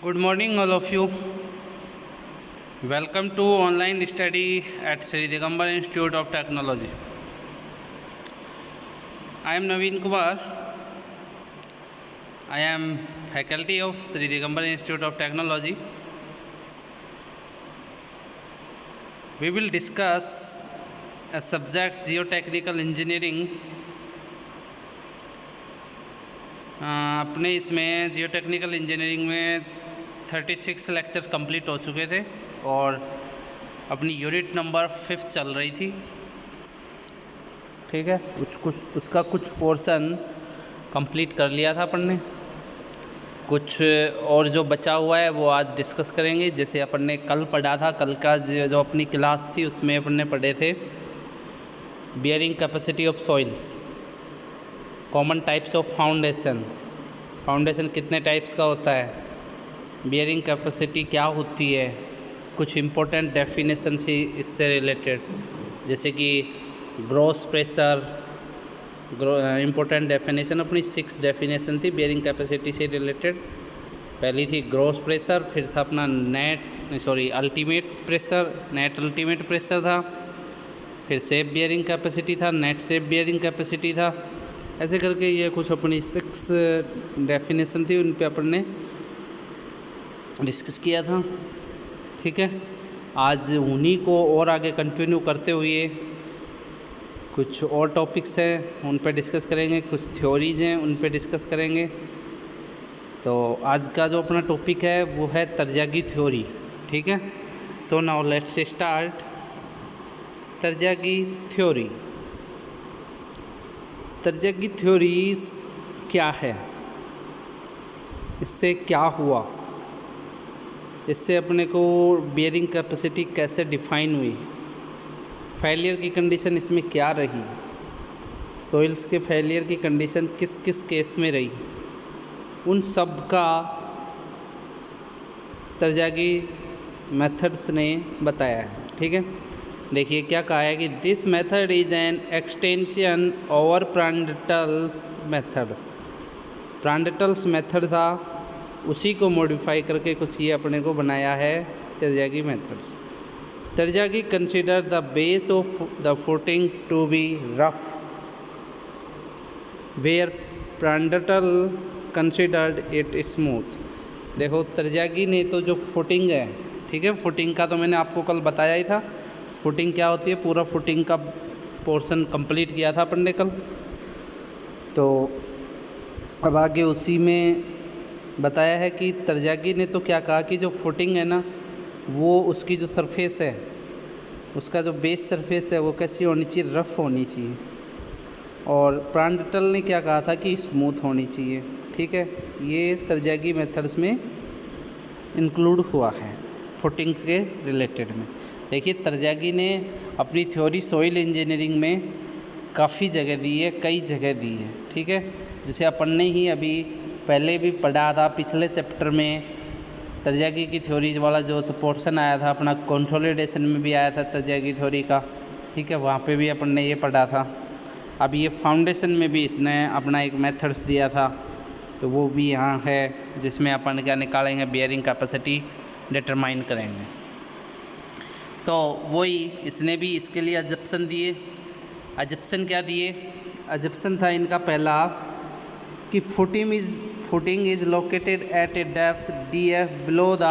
Good morning, all of you. Welcome to online study at Sri Digambar Institute of Technology. I am Naveen Kumar. I am faculty of Sri Digambar Institute of Technology. We will discuss a subject geotechnical engineering. अपने इसमें geotechnical engineering में 36 lectures complete हो चुके थे और अपनी unit number 5 चल रही थी। ठीक है, उसका कुछ पोर्शन कंप्लीट कर लिया था अपन ने। कुछ और जो बचा हुआ है वो आज डिस्कस करेंगे। जैसे अपन ने कल पढ़ा था, कल का जो अपनी क्लास थी उसमें अपन ने पढ़े थे bearing capacity of soils, common types of foundation कितने टाइप्स का होता है, बियरिंग कैपेसिटी क्या होती है, कुछ इम्पोर्टेंट डेफिनेशन से इससे रिलेटेड, जैसे कि ग्रॉस प्रेशर। इम्पोर्टेंट डेफिनेशन अपनी 6 डेफिनेशन थी बियरिंग कैपेसिटी से रिलेटेड। पहली थी ग्रॉस प्रेशर, फिर था अपना अल्टीमेट प्रेशर था, फिर सेफ बियरिंग कैपेसिटी था, नेट सेफ बियरिंग कैपेसिटी था। ऐसे करके ये कुछ अपनी 6 डेफिनेशन थी, उन पे अपन ने डिस्कस किया था। ठीक है, आज उन्हीं को और आगे कंटिन्यू करते हुए कुछ और टॉपिक्स हैं उन पे डिस्कस करेंगे, कुछ थ्योरीज हैं उन पे डिस्कस करेंगे। तो आज का जो अपना टॉपिक है वो है तरजागी थ्योरी। ठीक है, so now let's start Terzaghi theory. Terzaghi theory क्या है, इससे क्या हुआ, इससे अपने को बियरिंग कैपेसिटी कैसे डिफाइन हुई, फेलियर की कंडीशन इसमें क्या रही, सॉइल्स के फेलियर की कंडीशन किस किस केस में रही, उन सब का तरजागी मेथड्स ने बताया है। ठीक है, देखिए क्या कहा है कि this method is an extension over Prandtl's method था, उसी को मॉडिफाई करके कुछ ये अपने को बनाया है Terzaghi methods. Terzaghi consider the base of the footing to be rough where Prandtl considered it smooth. देखो तरजागी ने तो जो फुटिंग है, ठीक है, फुटिंग का तो मैंने आपको कल बताया ही था। फुटिंग क्या होती है, पूरा फुटिंग का पोर्शन कंप्लीट किया था अपन ने कल। तो अब आगे उसी में बताया है कि तरजागी ने तो क्या कहा कि जो फुटिंग है ना, वो उसकी जो सरफेस है, उसका जो बेस सरफेस है वो कैसी होनी चाहिए, रफ़ होनी चाहिए। और प्रांडटल ने क्या कहा था कि स्मूथ होनी चाहिए। ठीक है, ये तरजागी मेथड्स में इंक्लूड हुआ है फुटिंग्स के रिलेटेड में। देखिए तरजागी ने अपनी थ्योरी सॉइल इंजीनियरिंग में काफ़ी जगह दी है, कई जगह दी है। ठीक है, जैसे अपन ने ही अभी पहले भी पढ़ा था, पिछले चैप्टर में तरजागी की थ्योरीज वाला जो तो पोर्शन आया था अपना, कंसोलिडेशन में भी आया था तरजागी थ्योरी का। ठीक है, वहाँ पे भी अपन ने ये पढ़ा था। अब ये फाउंडेशन में भी इसने अपना एक मेथड्स दिया था, तो वो भी यहाँ है, जिसमें अपन क्या निकालेंगे, बियरिंग कैपेसिटी डिटरमाइन करेंगे। तो वही इसने भी इसके लिए अजप्शन दिए। अजप्शन क्या दिए, अजप्शन था इनका पहला कि footing is located at a depth df below the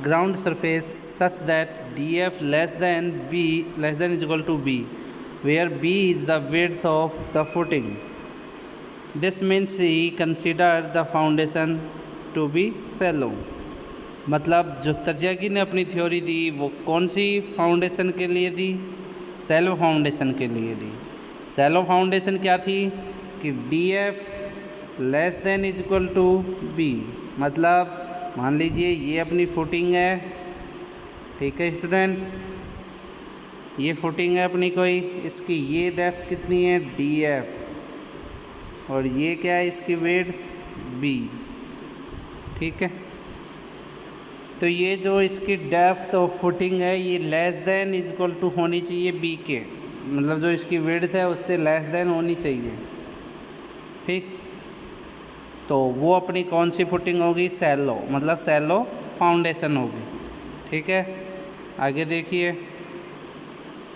ground surface such that df less than is equal to b where b is the width of the footing. This means he consider the foundation to be shallow. मतलब जो तरजागी ने अपनी theory दी वो कौन सी foundation के लिए दी, Cello foundation के लिए दी। सैलो फाउंडेशन क्या थी कि df less than is equal to B. मतलब मान लीजिए ये अपनी फुटिंग है, ठीक है स्टूडेंट, ये फुटिंग है अपनी कोई, इसकी ये डेप्थ कितनी है df, और ये क्या है इसकी विड्थ b। ठीक है, तो ये जो इसकी डेप्थ ऑफ फुटिंग है ये less than is equal to होनी चाहिए b के, मतलब जो इसकी विड्थ है उससे लेस देन होनी चाहिए। ठीक, तो वो अपनी कौन सी फुटिंग होगी, सैलो, मतलब सैलो फाउंडेशन होगी। ठीक है, आगे देखिए,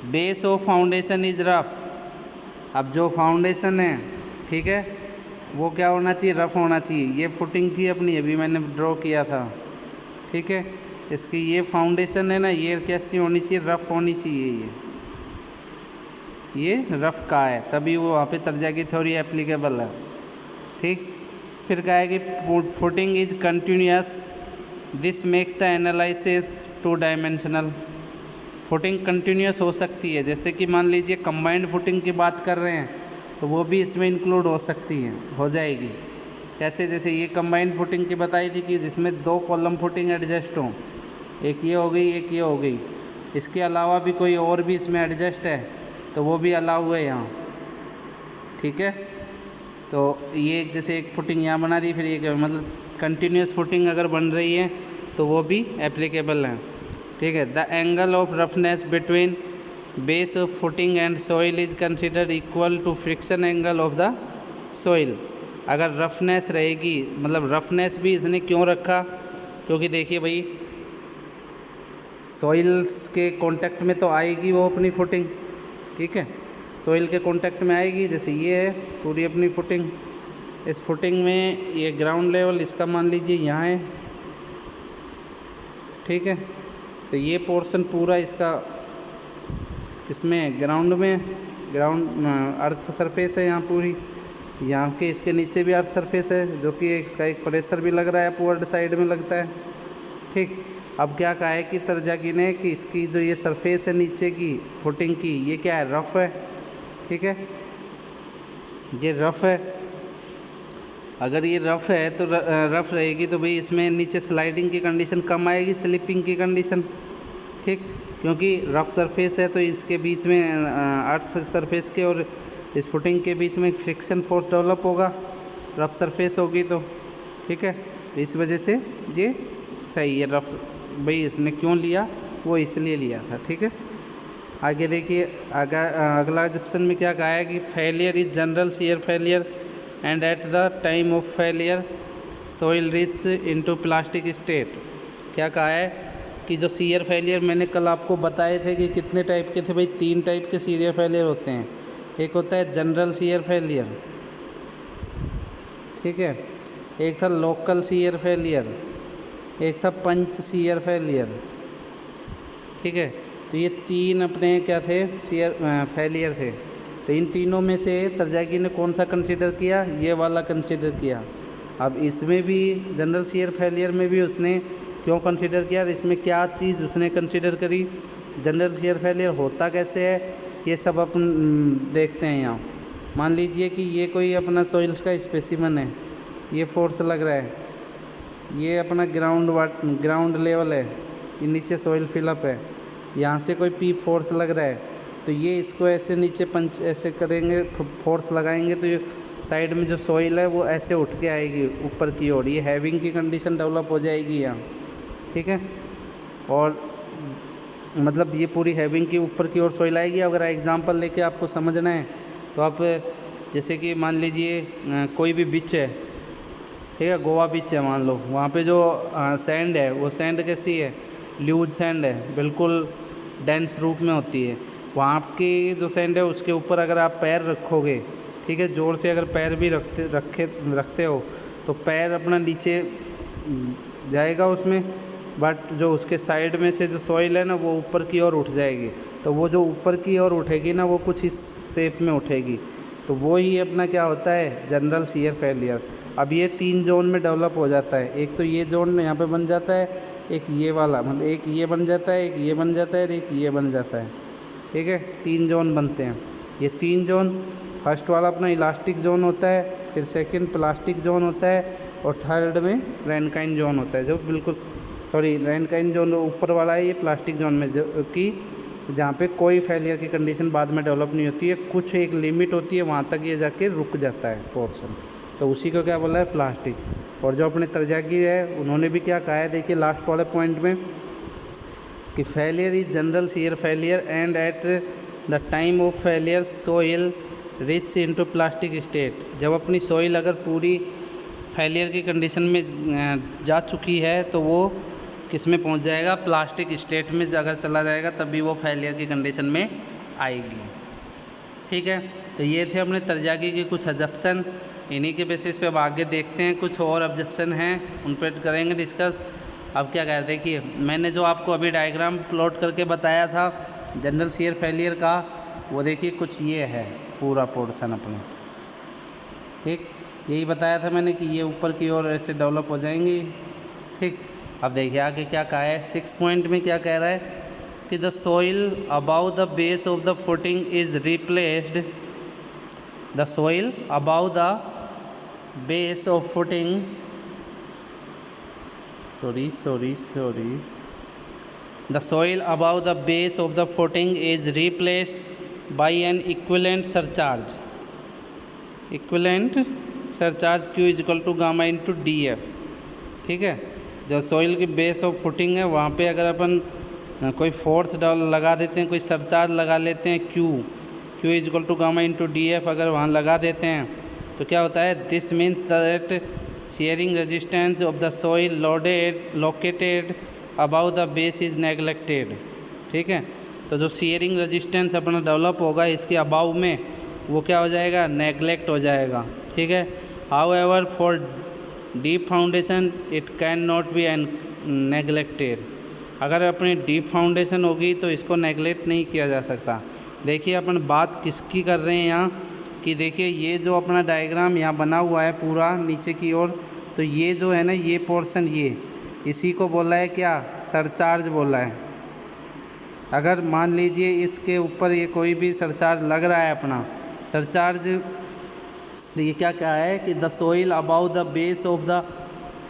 base of foundation is rough. अब जो फाउंडेशन है, ठीक है, वो क्या होना चाहिए, रफ होना चाहिए। ये फुटिंग थी अपनी, अभी मैंने ड्रॉ किया था। ठीक है, इसकी ये फाउंडेशन है ना, ये कैसी होनी चाहिए, रफ होनी चाहिए। ये रफ का है, तभी वो वहाँ पे तर्जा की थ्योरी एप्लीकेबल है। ठीक, फिर कहा है कि footing is continuous, this makes the analysis 2 dimensional. Footing continuous हो सकती है, जैसे कि मान लीजिए कंबाइंड फुटिंग की बात कर रहे हैं तो वो भी इसमें इंक्लूड हो सकती है, हो जाएगी। कैसे, जैसे ये कंबाइंड फुटिंग की बताई थी कि जिसमें 2 कॉलम फुटिंग एडजस्ट हों, एक ये हो गई, एक ये हो गई। इसके अलावा भी कोई और भी इसमें एडजस्ट है तो वो भी अलाउ है यहाँ। ठीक है, तो ये जैसे एक फुटिंग यहाँ बना दी, फिर ये मतलब कंटिन्यूस फुटिंग अगर बन रही है तो वो भी एप्लीकेबल है। ठीक है, the angle of roughness between base of footing and soil is considered equal to friction angle of the soil. अगर रफनेस रहेगी, मतलब रफनेस भी इसने क्यों रखा, क्योंकि देखिए भाई सॉइल्स के कांटेक्ट में तो आएगी वो अपनी फुटिंग। ठीक है, सॉइल के कांटेक्ट में आएगी, जैसे ये है पूरी अपनी फुटिंग। इस फुटिंग में ये ग्राउंड लेवल इसका मान लीजिए यहाँ है। ठीक है, तो ये पोर्शन पूरा इसका किसमें, ग्राउंड में, ग्राउंड अर्थ सरफेस है यहाँ पूरी। यहाँ के इसके नीचे भी अर्थ सरफेस है, जो कि इसका एक प्रेशर भी लग रहा है, अपवर्ड साइड में लगता है। ठीक, अब क्या कहा है कि तर्जागी ने कि इसकी जो ये सरफेस है नीचे की फुटिंग की, ये क्या है, रफ़ है। ठीक है, ये रफ़ है। अगर ये रफ़ है तो रफ़ रहेगी तो भाई इसमें नीचे स्लाइडिंग की कंडीशन कम आएगी, स्लिपिंग की कंडीशन। ठीक, क्योंकि रफ़ सरफेस है तो इसके बीच में अर्थ सरफेस के और इस फुटिंग के बीच में फ्रिक्शन फोर्स डेवलप होगा, रफ़ सरफेस होगी तो। ठीक है, तो इस वजह से ये सही है रफ़। भाई इसने क्यों लिया, वो इसलिए लिया था। ठीक है, आगे देखिए, अगला ऑप्शन में क्या कहा है कि failure is general shear failure and at the time of failure soil rich into plastic state. क्या कहा है कि जो शियर फेलियर मैंने कल आपको बताए थे कि कितने टाइप के थे भाई, 3 टाइप के शियर फेलियर होते हैं। एक होता है जनरल शियर फेलियर, ठीक है, एक था लोकल शियर फेलियर, एक था पंच शियर फेलियर। ठीक है, तो ये 3 अपने क्या थे, शियर फेलियर थे। तो इन तीनों में से तर्जागी ने कौन सा कंसीडर किया, ये वाला कंसीडर किया। अब इसमें भी जनरल शियर फेलियर में भी उसने क्यों कंसीडर किया, इसमें क्या चीज़ उसने कंसीडर करी, जनरल शियर फेलियर होता कैसे है, ये सब अपन देखते हैं यहाँ। मान लीजिए कि ये कोई अपना सॉइल्स का स्पेसिमन है, ये फोर्स लग रहा है, ये अपना ग्राउंड लेवल है, ये नीचे सॉइल फिलअप है, यहाँ से कोई पी फोर्स लग रहा है तो ये इसको ऐसे नीचे पंच ऐसे करेंगे, फोर्स लगाएंगे तो ये साइड में जो सॉइल है वो ऐसे उठ के आएगी ऊपर की ओर, ये हैविंग की कंडीशन डेवलप हो जाएगी यहाँ। ठीक है, और मतलब ये पूरी हैविंग की ऊपर की ओर सॉइल आएगी। अगर एग्जांपल लेके आपको समझना है तो आप जैसे कि मान लीजिए कोई भी बीच है, ठीक है, गोवा बीच है मान लो, वहाँ पे जो सैंड है वो सैंड कैसी है, ल्यूज सैंड है, बिल्कुल डेंस रूप में होती है। वहाँ की जो सैंड है उसके ऊपर अगर आप पैर रखोगे, ठीक है, जोर से अगर पैर भी रखते हो तो पैर अपना नीचे जाएगा उसमें, बट जो उसके साइड में से जो सॉइल है ना वो ऊपर की ओर उठ जाएगी। तो वो जो ऊपर की ओर उठेगी ना वो कुछ इस शेप में उठेगी, तो वो ही अपना क्या होता है, जनरल शियर फेलियर। अब ये 3 जोन में डेवलप हो जाता है, एक तो ये जोन यहाँ पे बन जाता है, एक ये वाला, मतलब एक ये बन जाता है, एक ये बन जाता है और एक ये बन जाता है। ठीक है, 3 जोन बनते हैं। ये 3 जोन, फर्स्ट वाला अपना इलास्टिक जोन होता है, फिर सेकंड प्लास्टिक जोन होता है और थर्ड में रैनकाइन जोन होता है। जो बिल्कुल रैनकाइन जोन ऊपर वाला है, ये प्लास्टिक जोन में, जो कि जहाँ पे कोई फेलियर की कंडीशन बाद में डेवलप नहीं होती है, कुछ एक लिमिट होती है, वहाँ तक ये जाके रुक जाता है पोर्शन, तो उसी को क्या बोला है, प्लास्टिक। और जो अपने तर्जागी है उन्होंने भी क्या कहा है, देखिए लास्ट वाले पॉइंट में कि failure is general shear failure and at the time of failure soil rich into plastic state. जब अपनी सोइल अगर पूरी फेलियर की कंडीशन में जा चुकी है तो वो किस में पहुंच जाएगा, प्लास्टिक स्टेट में अगर चला जाएगा तभी वो फेलियर की कंडीशन में आएगी। ठीक है, तो ये थे अपने तरजागी के कुछ अजप्शन। इन्हीं के बेसिस पे अब आगे देखते हैं, कुछ और ऑब्जेक्शन हैं उन पर करेंगे डिस्कस। अब क्या कह रहे, देखिए मैंने जो आपको अभी डायग्राम प्लॉट करके बताया था जनरल शियर फेलियर का, वो देखिए कुछ ये है पूरा पोर्शन अपने, ठीक, यही बताया था मैंने कि ये ऊपर की ओर ऐसे डेवलप हो जाएंगी। ठीक, अब देखिए आगे क्या कहा है, 6 पॉइंट में क्या कह रहा है कि the soil about the base of the footing is replaced, the soil about the base of footing, the soil above the base of the footing is replaced by an equivalent surcharge Q is equal to gamma into df। ठीक है, जो soil की base of footing है वहाँ पे अगर अपन कोई force लगा देते हैं, कोई सरचार्ज लगा लेते हैं Q is equal to gamma into DF अगर वहाँ लगा देते हैं तो क्या होता है, this means that shearing resistance of the soil located above the base is neglected। ठीक है, तो जो shearing resistance अपना डेवलप होगा इसके अबाव में वो क्या हो जाएगा, नेगलेक्ट हो जाएगा। ठीक है, however for deep foundation it can not be neglected। अगर अपनी डीप फाउंडेशन होगी तो इसको नेगलेक्ट नहीं किया जा सकता। देखिए अपन बात किसकी कर रहे हैं यहाँ कि देखिए ये जो अपना डायग्राम यहाँ बना हुआ है पूरा नीचे की ओर, तो ये जो है ना ये पोर्शन, ये इसी को बोला है क्या, सरचार्ज बोला है। अगर मान लीजिए इसके ऊपर ये कोई भी सरचार्ज लग रहा है अपना सरचार्ज, तो ये क्या कहा है कि the soil about the base of the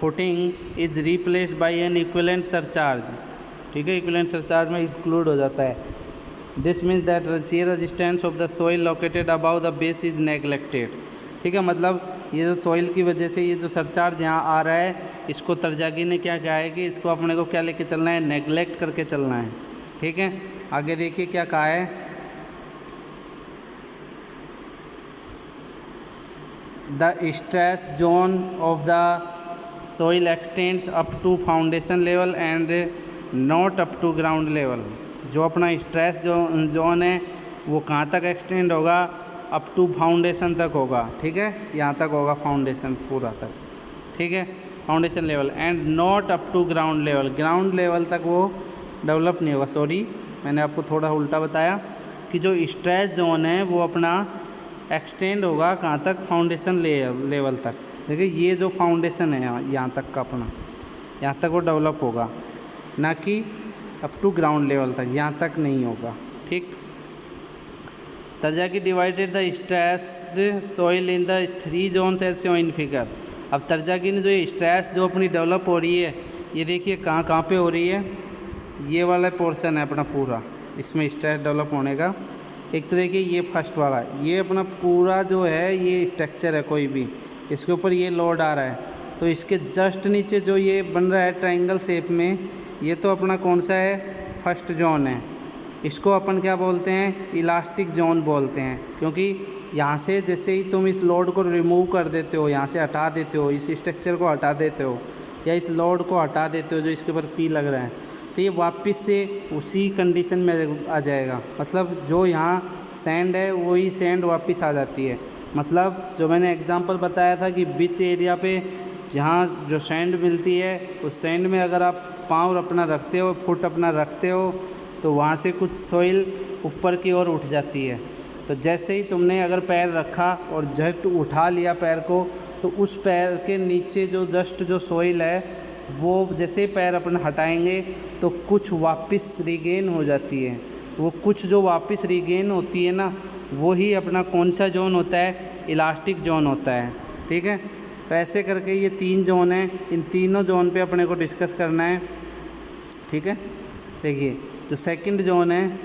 footing is replaced by N equivalent surcharge. ठीक है, इक्विवेलेंट सरचार्ज में इंक्लूड हो जाता है। This means that shear resistance of the soil located about the base is neglected. ठीक है, मतलब ये जो सोइल की वजह से ये जो सरचार्ज यहाँ आ रहा है इसको तरजागी ने क्या कहा है कि इसको अपने को क्या लेके चलना है, नेगलेक्ट करके चलना है। ठीक है, आगे देखिए क्या कहा है, the stress zone of the soil extends up to foundation level and not up to ground level. जो अपना स्ट्रेस जोन है वो कहाँ तक एक्सटेंड होगा, अप टू फाउंडेशन तक होगा। ठीक है, यहाँ तक होगा फाउंडेशन पूरा तक। ठीक है, foundation level and not up to ground level, ground level तक वो डेवलप नहीं होगा। सॉरी, मैंने आपको थोड़ा उल्टा बताया कि जो स्ट्रेस जोन है वो अपना एक्सटेंड होगा कहाँ तक, फाउंडेशन लेवल तक। देखिए ये जो फाउंडेशन है यहाँ तक का अपना, यहाँ तक वो डेवलप होगा, ना कि अप टू ग्राउंड लेवल तक, यहाँ तक नहीं होगा। ठीक, Terzaghi divided the stressed soil in the 3 zones as shown in figure. अब तरजागी ने जो स्ट्रेस जो अपनी डेवलप हो रही है ये देखिए कहाँ कहाँ पे हो रही है, ये वाला पोर्शन है अपना पूरा, इसमें स्ट्रेस डेवलप होने का। एक तो देखिए ये फर्स्ट वाला, ये अपना पूरा जो है ये स्ट्रक्चर है कोई भी, इसके ऊपर ये लोड आ रहा है, तो इसके जस्ट नीचे जो ये बन रहा है ट्रायंगल शेप में, ये तो अपना कौन सा है, फर्स्ट जोन है। इसको अपन क्या बोलते हैं, इलास्टिक जोन बोलते हैं, क्योंकि यहाँ से जैसे ही तुम इस लोड को रिमूव कर देते हो, यहाँ से हटा देते हो, इस स्ट्रक्चर को हटा देते हो या इस लोड को हटा देते हो जो इसके ऊपर पी लग रहा है, तो ये वापस से उसी कंडीशन में आ जाएगा। मतलब जो यहाँ सैंड है वही सैंड वापस आ जाती है। मतलब जो मैंने एग्जांपल बताया था कि बीच एरिया पे जहाँ जो सैंड मिलती है उस सैंड में अगर आप पाँव अपना रखते हो, फुट अपना रखते हो, तो वहाँ से कुछ सोइल ऊपर की ओर उठ जाती है। तो जैसे ही तुमने अगर पैर रखा और जस्ट उठा लिया पैर को, तो उस पैर के नीचे जो जस्ट जो सोइल है वो जैसे पैर अपना हटाएंगे तो कुछ वापस रिगेन हो जाती है। वो कुछ जो वापस रिगेन होती है ना, वो ही अपना कौन सा जोन होता है, इलास्टिक जोन होता है। ठीक है, तो ऐसे करके ये 3 जोन हैं, इन तीनों जोन पे अपने को डिस्कस करना है। ठीक है, देखिए जो सेकंड जोन है,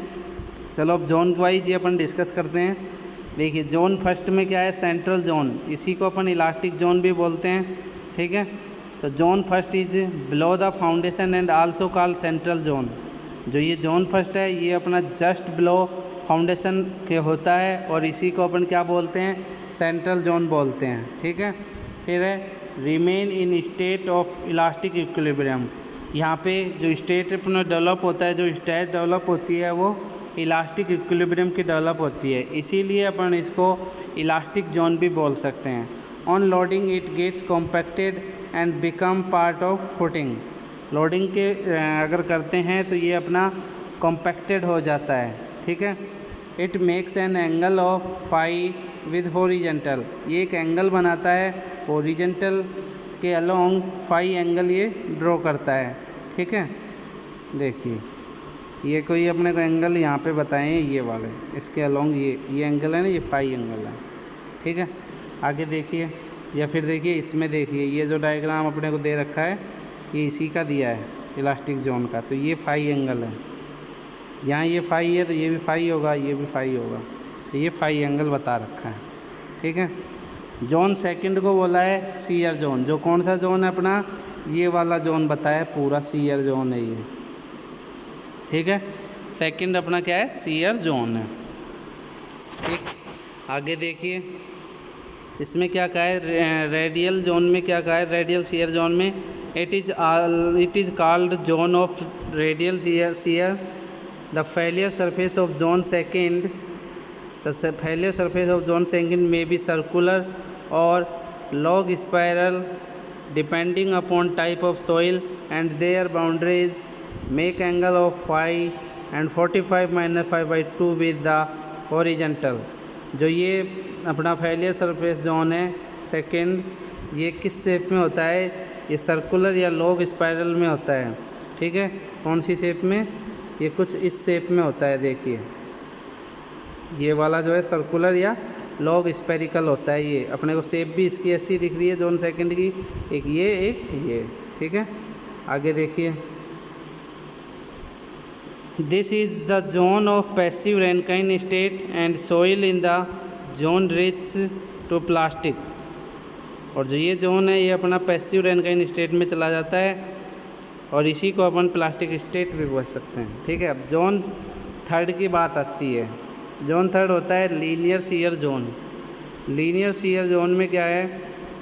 चलो अब जोन वाइज ये अपन डिस्कस करते हैं। देखिए जोन फर्स्ट में क्या है, सेंट्रल जोन, इसी को अपन इलास्टिक जोन भी बोलते हैं। ठीक है, तो zone first is below the foundation and also called central zone. जो ये जोन फर्स्ट है ये अपना जस्ट बिलो फाउंडेशन के होता है और इसी को अपन क्या बोलते हैं, सेंट्रल जोन बोलते हैं। ठीक है, फिर है remain in state of elastic equilibrium. यहाँ पे जो स्टेट अपना डेवलप होता है, जो स्टेट डेवलप होती है वो इलास्टिक इक्विलिब्रियम की डेवलप होती है, इसीलिए अपन इसको इलास्टिक जोन भी बोल सकते हैं। On loading it gets compacted and become part of footing. Loading के अगर करते हैं तो ये अपना कॉम्पैक्टेड हो जाता है, ठीक है। It makes an angle of phi with horizontal, ये एक एंगल बनाता है हॉरिजेंटल के अलोंग फाई एंगल ये ड्रॉ करता है, ठीक है। देखिए ये कोई अपने को एंगल यहाँ पे बताए हैं, ये वाले इसके अलोंग ये एंगल है ना, ये फाई एंगल है, ठीक है। आगे देखिए, या फिर देखिए इसमें देखिए, ये जो डायग्राम अपने को दे रखा है ये इसी का दिया है इलास्टिक जोन का, तो ये फाई एंगल है, यहाँ ये फाई है तो ये भी फाई होगा, ये भी फाई होगा, तो ये फाई एंगल बता रखा है, ठीक है। जोन सेकंड को बोला है सीयर जोन। जो कौन सा जोन है अपना, ये वाला जोन बताया पूरा सीयर जोन है ये, ठीक है। सेकंड अपना क्या है, सीयर जोन है, ठीक। आगे देखिए इसमें क्या कहा है, रेडियल जोन में क्या कहा है, रेडियल सीयर जोन में it is called zone of radial shear. The failure surface of zone second, the failure surface of zone second में बी सर्कुलर और log spiral depending upon type of soil and their boundaries make angle of phi and 45 - 5/2 with the horizontal. जो ये अपना failure surface zone है second, ये किस shape में होता है, ये सर्कुलर या लॉग स्पाइरल में होता है, ठीक है। कौन सी शेप में, ये कुछ इस शेप में होता है, देखिए ये वाला जो है सर्कुलर या लॉग स्पेरिकल होता है। ये अपने को शेप भी इसकी ऐसी दिख रही है जोन सेकंड की, एक ये, ठीक है। आगे देखिए, this is the zone of passive Rankine state and soil in the zone reach to plastic. और जो ये जोन है ये अपना पैसिव रेनकाइन स्टेट में चला जाता है और इसी को अपन प्लास्टिक स्टेट भी बोल सकते हैं, ठीक है। अब जोन थर्ड की बात आती है। जोन थर्ड होता है linear shear zone. Linear shear zone में क्या है,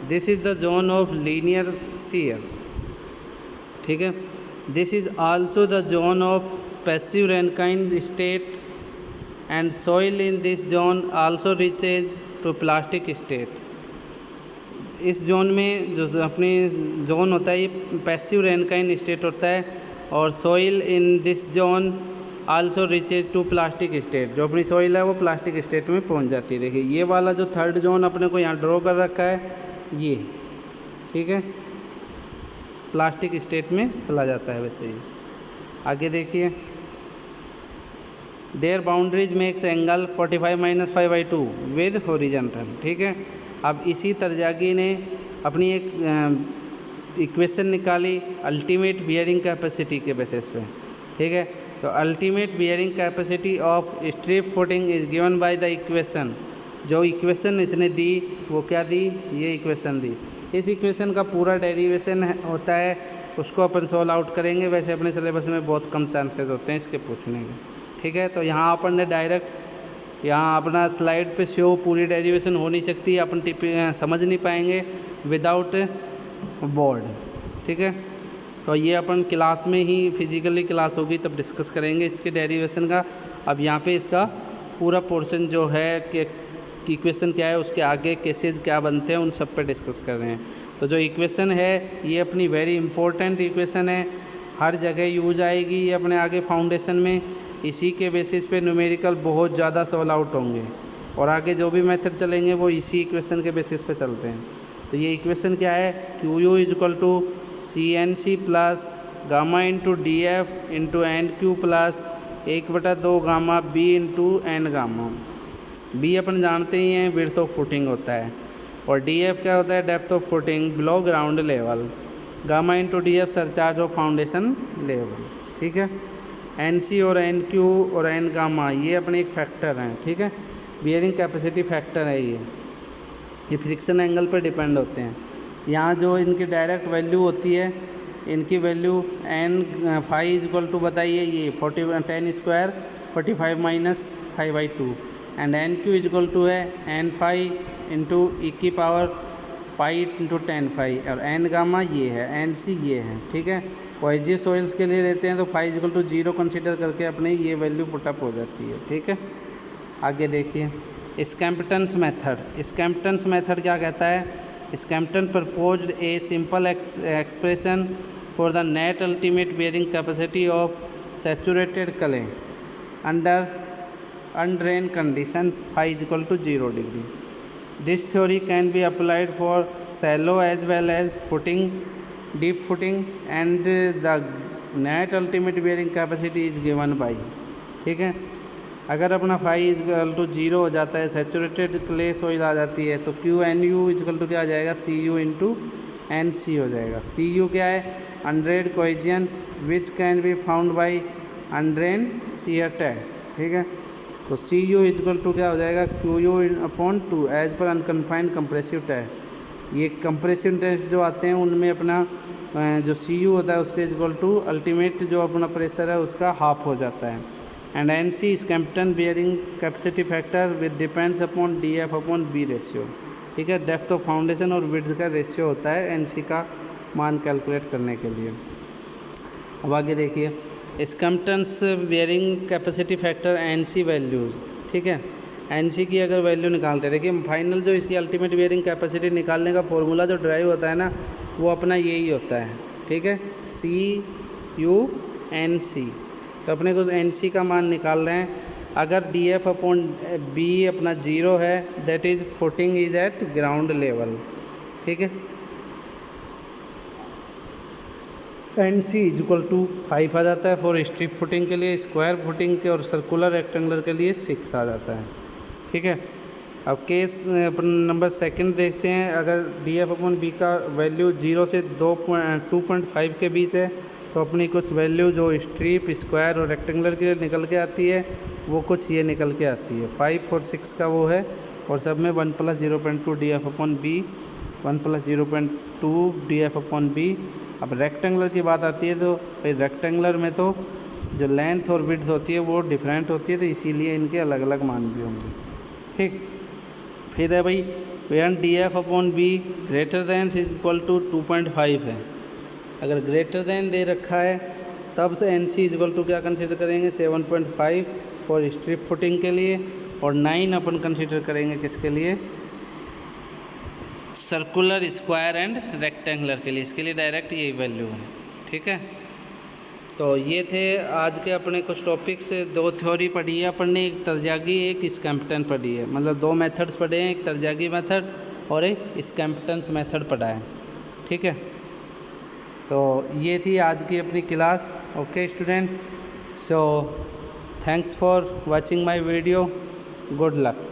this is the zone of linear shear, ठीक है। This is also the zone of passive Rankine state and soil in this zone also reaches to plastic state. इस zone में जो अपनी zone होता है ये पैसिव रेनकाइन स्टेट होता है और soil in this zone also reaches to plastic state. जो अपनी सॉइल है वो प्लास्टिक स्टेट में पहुंच जाती है। देखिए ये वाला जो थर्ड जोन अपने को यहाँ ड्रॉ कर रखा है ये, ठीक है, प्लास्टिक स्टेट में चला जाता है वैसे ही। आगे देखिए, their boundaries makes angle 45 - 5/2 with horizontal, ठीक है। अब इसी तरजागी ने अपनी एक इक्वेशन निकाली अल्टीमेट बियरिंग कैपेसिटी के बेसिस पे, ठीक है। तो ultimate bearing capacity of strip footing is given by the equation. जो इक्वेशन इसने दी वो क्या दी, ये इक्वेशन दी। इस इक्वेशन का पूरा डेरिवेशन होता है, उसको अपन सॉल्व आउट करेंगे। वैसे अपने सिलेबस में बहुत कम चांसेस होते हैं इसके पूछने के, ठीक है। तो यहाँ अपन ने डायरेक्ट यहाँ अपना स्लाइड पे शो पूरी डेरिवेशन हो नहीं सकती, अपन समझ नहीं पाएंगे विदाउट बोर्ड, ठीक है। तो ये अपन क्लास में ही फिजिकली क्लास होगी तब डिस्कस करेंगे इसके डेरिवेशन का। अब यहाँ पे इसका पूरा पोर्शन जो है कि इक्वेशन क्या है, उसके आगे केसेस क्या बनते हैं, उन सब पे डिस्कस कर रहे हैं। तो जो इक्वेशन है ये अपनी वेरी इंपॉर्टेंट इक्वेशन है, हर जगह यूज आएगी ये अपने आगे फाउंडेशन में। इसी के बेसिस पे न्यूमेरिकल बहुत ज़्यादा सॉल्व आउट होंगे और आगे जो भी मेथड चलेंगे वो इसी इक्वेशन के बेसिस पे चलते हैं। तो ये इक्वेशन क्या है, QU = CNC plus gamma into DF into NQ plus 1/2 gamma B into N gamma. B अपन जानते ही हैं विड्थ ऑफ फुटिंग होता है और DF क्या होता है, depth of footing below ground level. Gamma into DF surcharge of foundation level, ठीक है। NC और NQ और N गामा ये अपने एक फैक्टर हैं, ठीक है, बियरिंग कैपेसिटी फैक्टर है ये फ्रिक्शन एंगल पर डिपेंड होते हैं। यहाँ जो इनकी डायरेक्ट वैल्यू होती है, इनकी वैल्यू N फाई = बताइए ये 10 स्क्वायर 45 - 5/2 एंड NQ = है N phi into E⁻ pi into tan phi, और एन गामा ये है, एन सी ये है, ठीक है। कोएजियस सॉइल्स के लिए लेते हैं तो फाई इक्वल टू 0 कंसीडर करके अपने ये वैल्यू पुटअप हो जाती है, ठीक है। आगे देखिए स्कैम्पटन्स मेथड। स्कैम्पटन्स मेथड क्या कहता है? Skempton proposed a simple expression for the net ultimate bearing capacity of saturated clay under undrained condition phi is equal to 0 degree. This theory can be applied for shallow as well as footing, deep footing, and the net ultimate bearing capacity is given by, ठीक है। अगर अपना phi is equal to 0 हो जाता है, saturated clay soil आ जाती है, तो Q N U is equal to क्या आ जाएगा? C U into N C हो जाएगा। सी यू क्या है? Undrained cohesion which can be found by undrained shear test, ठीक है। तो C U is equal to क्या हो जाएगा? Q U upon 2 as per unconfined compressive test. ये कंप्रेसिव टेस्ट जो आते हैं उनमें अपना जो सी यू होता है उसके इज इक्वल टू अल्टीमेट जो अपना प्रेशर है उसका हाफ हो जाता है। And N C Skempton bearing capacity factor with depends upon D F upon B ratio, ठीक है। डेप्थ ऑफ फाउंडेशन और विड्थ का रेशियो होता है एन सी का मान कैलकुलेट करने के लिए। अब आगे देखिए Skempton's bearing capacity factor N C values, ठीक है। एन सी की अगर वैल्यू निकालते हैं, देखिए फाइनल जो इसकी अल्टीमेट बियरिंग कैपेसिटी निकालने का फॉर्मूला जो ड्राइव होता है ना, वो अपना यही होता है, ठीक है, सी यू एन सी। तो अपने को एन सी का मान निकाल रहे हैं। अगर डी एफ अपॉन बी अपना 0 है, that is footing is at ground level, ठीक है। N C is equal to 5 आ जाता है फॉर स्ट्रिप फुटिंग के लिए, स्क्वायर फुटिंग के और सर्कुलर रेक्टेंगुलर के लिए 6 आ जाता है, ठीक है। अब केस अपन नंबर सेकंड देखते हैं। अगर डी एफ अपॉन बी का वैल्यू 0 से 2.5 के बीच है, तो अपनी कुछ वैल्यू जो स्ट्रिप, स्क्वायर और रेक्टेंगुलर के लिए निकल के आती है वो कुछ ये निकल के आती है। 5 और 6 का वो है, और सब में 1 + 0.2 D F upon B, 1 + 0.2 D F upon B. अब रेक्टेंगुलर की बात आती है तो भाई रेक्टेंगुलर में तो जो लेंथ और विड्थ होती है वो डिफरेंट होती है, तो इसीलिए इनके अलग अलग मान भी होंगे, ठीक। फिर है भाई when D F upon B greater than is equal to 2.5 है। अगर ग्रेटर दैन दे रखा है तब से N C is equal to क्या कंसिडर करेंगे? 7.5 फॉर स्ट्रिप फुटिंग के लिए, और 9 अपन कंसिडर करेंगे किसके लिए? सर्कुलर, स्क्वायर एंड रेक्टेंगुलर के लिए। इसके लिए डायरेक्ट यही वैल्यू है, ठीक है। तो ये थे आज के अपने कुछ टॉपिक्स। 2 थ्योरी पढ़ी है अपन ने, एक तरजागी एक स्कैम्पटन पढ़ी है, मतलब 2 मेथड्स पढ़े हैं, एक तरजागी मेथड और एक स्कैम्पटन्स मेथड पढ़ा है, ठीक है। तो ये थी आज की अपनी class. Okay student, so thanks for watching my video, good luck.